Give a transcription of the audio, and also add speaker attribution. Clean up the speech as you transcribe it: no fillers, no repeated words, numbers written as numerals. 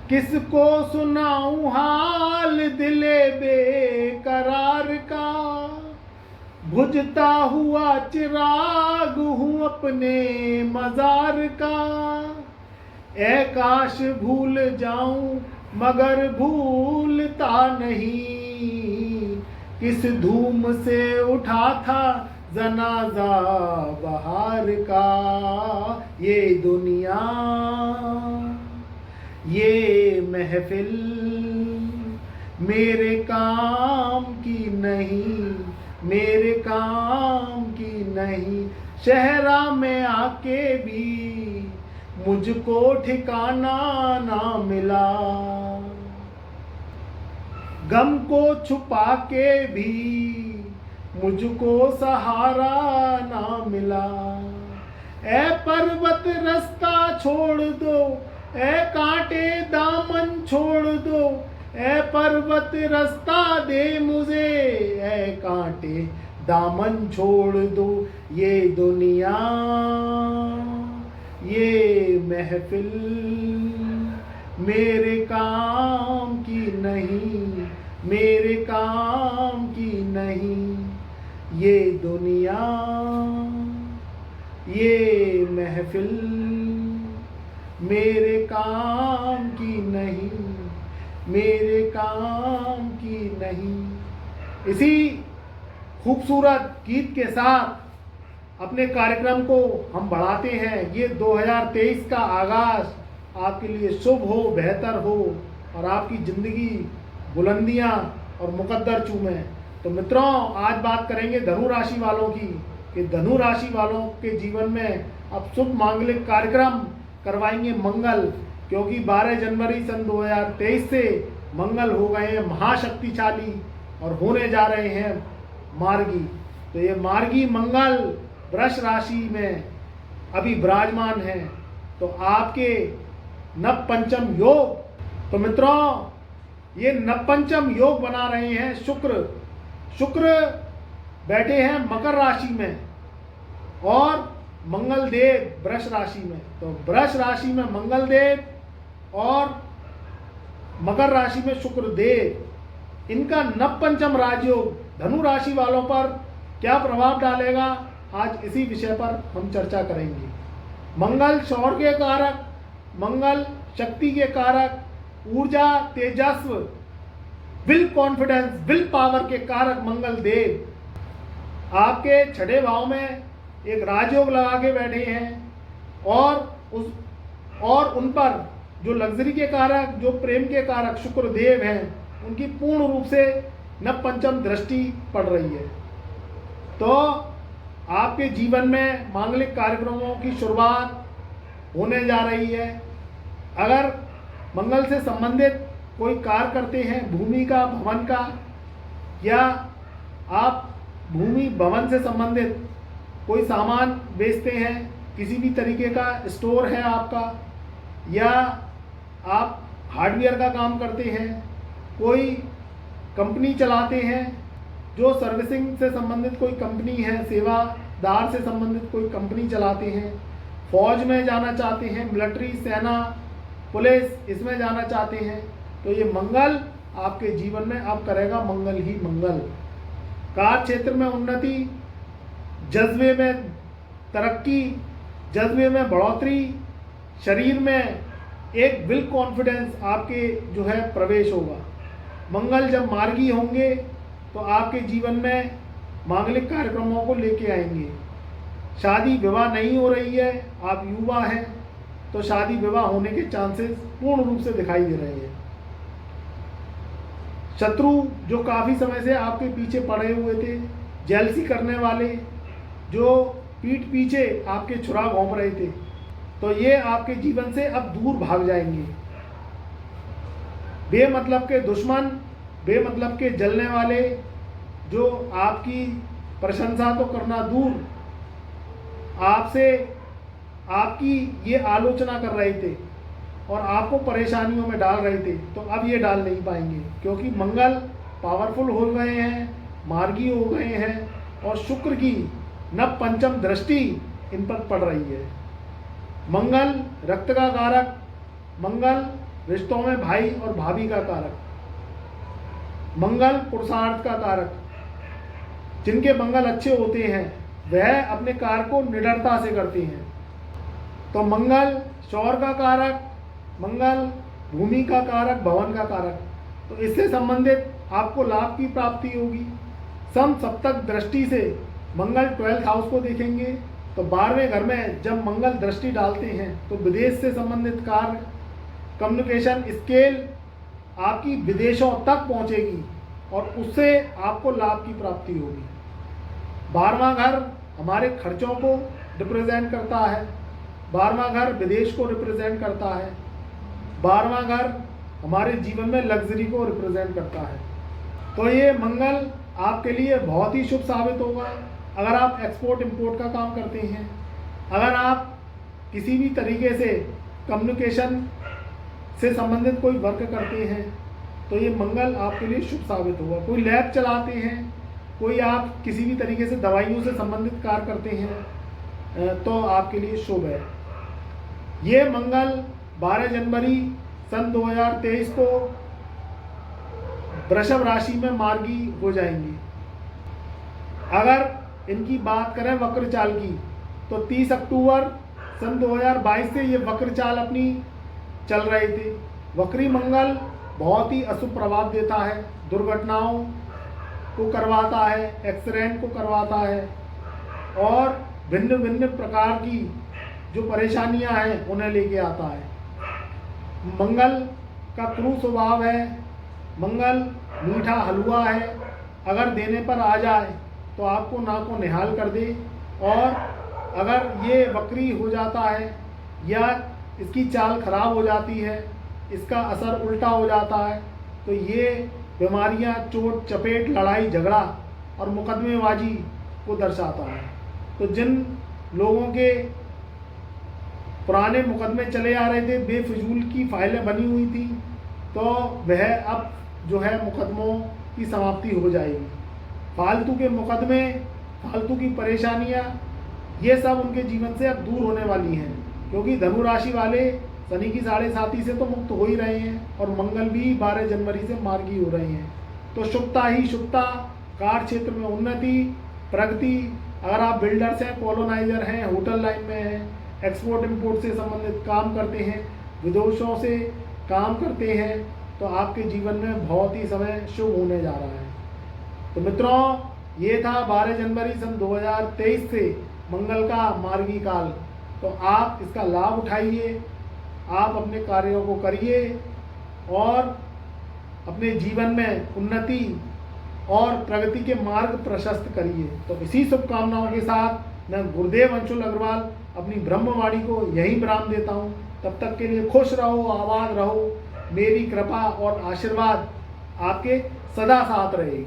Speaker 1: किसको सुनाऊं हाल दिले बेकरार का, बुझता हुआ चिराग हूँ अपने मजार का। ए काश भूल जाऊं मगर भूलता नहीं, किस धूम से उठा था जनाजा बहार का। ये दुनिया ये महफिल मेरे काम की नहीं, मेरे काम की नहीं। शहरा में आके भी मुझको ठिकाना ना मिला, गम को छुपा के भी मुझको सहारा ना मिला। ए पर्वत रास्ता छोड़ दो, ए कांटे दामन छोड़ दो, ए पर्वत रास्ता दे मुझे, ए कांटे दामन छोड़ दो। ये दुनिया ये महफिल मेरे काम की नहीं, मेरे काम की नहीं। ये दुनिया ये महफिल मेरे काम की नहीं, मेरे काम की नहीं। इसी खूबसूरत गीत के साथ अपने कार्यक्रम को हम बढ़ाते हैं। ये 2023 का आगाज़ आपके लिए शुभ हो, बेहतर हो और आपकी ज़िंदगी बुलंदियां और मुकद्दर चूमे। तो मित्रों, आज बात करेंगे धनु राशि वालों की कि धनु राशि वालों के जीवन में अब शुभ मांगलिक कार्यक्रम करवाएंगे मंगल, क्योंकि 12 जनवरी सन 2023 से मंगल हो गए हैं महाशक्तिशाली और होने जा रहे हैं मार्गी। तो ये मार्गी मंगल वृष राशि में अभी विराजमान है, तो आपके नव पंचम योग, तो मित्रों ये नव पंचम योग बना रहे हैं शुक्र बैठे हैं मकर राशि में और मंगल देव वृष राशि में। तो वृष राशि में मंगल देव और मकर राशि में शुक्र देव, इनका नव पंचम राजयोग धनु राशि वालों पर क्या प्रभाव डालेगा, आज इसी विषय पर हम चर्चा करेंगे। मंगल शौर्य के कारक, मंगल शक्ति के कारक, ऊर्जा, Tejasv, will confidence, will power के कारक मंगल देव आपके छठे भाव में एक राजयोग लगा के बैठे हैं और उन पर जो लग्जरी के कारक, जो प्रेम के कारक शुक्र देव हैं, उनकी पूर्ण रूप से नव पंचम दृष्टि पड़ रही है। तो आपके जीवन में मांगलिक कार्यक्रमों की शुरुआत होने जा रही है। अगर मंगल से संबंधित कोई कार्य करते हैं, भूमि का, भवन का, या आप भूमि भवन से संबंधित कोई सामान बेचते हैं, किसी भी तरीके का स्टोर है आपका, या आप हार्डवेयर का काम करते हैं, कोई कंपनी चलाते हैं, जो सर्विसिंग से संबंधित कोई कंपनी है, सेवादार से संबंधित कोई कंपनी चलाते हैं, फौज में जाना चाहते हैं, मिलिट्री, सेना, पुलिस, इसमें जाना चाहते हैं, तो ये मंगल आपके जीवन में अब करेगा मंगल ही मंगल। कार्य क्षेत्र में उन्नति, जज्बे में तरक्की, जज्बे में बढ़ोतरी, शरीर में एक विल कॉन्फिडेंस आपके जो है प्रवेश होगा। मंगल जब मार्गी होंगे तो आपके जीवन में मांगलिक कार्यक्रमों को लेके आएंगे। शादी विवाह नहीं हो रही है, आप युवा हैं, तो शादी विवाह होने के चांसेस पूर्ण रूप से दिखाई दे रहे हैं। शत्रु जो काफ़ी समय से आपके पीछे पड़े हुए थे, जेलसी करने वाले जो पीठ पीछे आपके छुरा घोंप रहे थे, तो ये आपके जीवन से अब दूर भाग जाएंगे। बेमतलब के दुश्मन, बेमतलब के जलने वाले जो आपकी प्रशंसा तो करना दूर, आपसे आपकी ये आलोचना कर रहे थे और आपको परेशानियों में डाल रहे थे, तो अब ये डाल नहीं पाएंगे, क्योंकि मंगल पावरफुल हो गए हैं, मार्गी हो गए हैं और शुक्र की नव पंचम दृष्टि इन पर पड़ रही है। मंगल रक्त का कारक, मंगल रिश्तों में भाई और भाभी का कारक। मंगल पुरुषार्थ का कारक। जिनके मंगल अच्छे होते हैं वह अपने कार्य को निडरता से करते हैं। तो मंगल शौर्य का कारक, मंगल भूमि का कारक, भवन का कारक। तो इससे संबंधित आपको लाभ की प्राप्ति होगी। सम सप्तक दृष्टि से मंगल 12th हाउस को देखेंगे तो 12वें घर में जब मंगल दृष्टि डालते हैं तो विदेश से संबंधित कार्य, कम्युनिकेशन स्केल आपकी विदेशों तक पहुंचेगी और उससे आपको लाभ की प्राप्ति होगी। 12वां घर हमारे खर्चों को रिप्रेजेंट करता है, 12वां घर विदेश को रिप्रेजेंट करता है, 12वां घर हमारे जीवन में लग्जरी को रिप्रेजेंट करता है। तो ये मंगल आपके लिए बहुत ही शुभ साबित होगा अगर आप एक्सपोर्ट इंपोर्ट का काम करते हैं, अगर आप किसी भी तरीके से कम्युनिकेशन से संबंधित कोई वर्क करते हैं तो ये मंगल आपके लिए शुभ साबित होगा। कोई लैब चलाते हैं, कोई आप किसी भी तरीके से दवाइयों से संबंधित कार्य करते हैं तो आपके लिए शुभ है। ये मंगल 12 जनवरी सन 2023 को वृषभ राशि में मार्गी हो जाएंगी। अगर इनकी बात करें वक्र चाल की तो 30 अक्टूबर सन 2022 से ये वक्र चाल अपनी चल रहे थे। वक्री मंगल बहुत ही अशुभ प्रभाव देता है, दुर्घटनाओं को करवाता है, एक्सीडेंट को करवाता है और भिन्न भिन्न प्रकार की जो परेशानियां हैं उन्हें लेके आता है। मंगल का क्रूर स्वभाव है, मंगल मीठा हलवा है, अगर देने पर आ जाए तो आपको ना को निहाल कर दे, और अगर ये वक्री हो जाता है या इसकी चाल खराब हो जाती है, इसका असर उल्टा हो जाता है तो ये बीमारियां, चोट चपेट, लड़ाई झगड़ा और मुकदमेबाजी को दर्शाता है। तो जिन लोगों के पुराने मुकदमे चले आ रहे थे, बेफिजूल की फाइलें बनी हुई थी, तो वह अब जो है मुकदमों की समाप्ति हो जाएगी। फालतू के मुकदमे, फालतू की परेशानियां, ये सब उनके जीवन से अब दूर होने वाली हैं, क्योंकि धनु राशि वाले शनि की 7.5 से तो मुक्त हो ही रहे हैं और मंगल भी 12 जनवरी से मार्गी हो रहे हैं। तो शुभता ही शुभता, कार्य क्षेत्र में उन्नति, प्रगति। अगर आप बिल्डर्स हैं, कॉलोनाइजर हैं, होटल लाइन में हैं, एक्सपोर्ट इंपोर्ट से संबंधित काम करते हैं, विदेशों से काम करते हैं, तो आपके जीवन में बहुत ही समय शुभ होने जा रहा है। तो मित्रों, ये था 12 जनवरी सन 2023 से मंगल का मार्गी काल। तो आप इसका लाभ उठाइए, आप अपने कार्यों को करिए और अपने जीवन में उन्नति और प्रगति के मार्ग प्रशस्त करिए। तो इसी शुभकामनाओं के साथ मैं गुरुदेव अंशुल अग्रवाल अपनी ब्रह्मवाणी को यहीं विराम देता हूँ। तब तक के लिए खुश रहो, आबाद रहो। मेरी कृपा और आशीर्वाद आपके सदा साथ रहेगी।